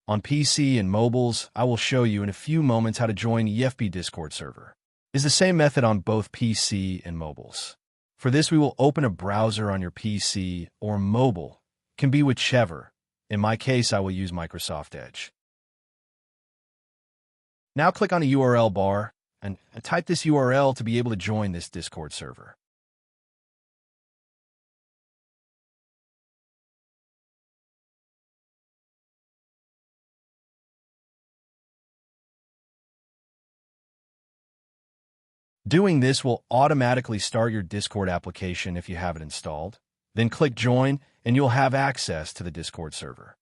On PC and mobiles, I will show you in a few moments how to join EFP Discord server. It's the same method on both PC and mobiles. For this, we will open a browser on your PC or mobile. It can be whichever. In my case, I will use Microsoft Edge. Now click on the URL bar and type this URL to be able to join this Discord server. Doing this will automatically start your Discord application if you have it installed. Then click Join, and you'll have access to the Discord server.